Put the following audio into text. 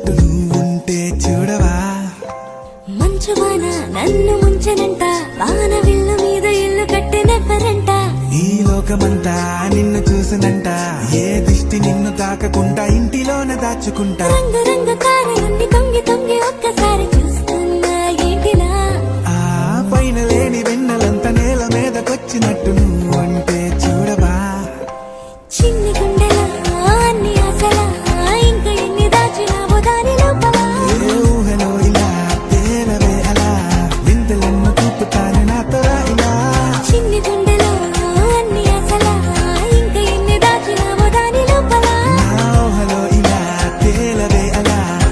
చుట్టూ నువ్వుంటే చూడవా మంచువాన నన్ను ముంచనంట వాన విల్లు మీద ఇల్లు కట్టినెవ్వరంట ఈ లోకమంతా నిన్ను చూసినంట ఏ దిష్టి నిన్ను తాకకుండా ఇంటిలోన దాచుకుంటా రంగు రంగు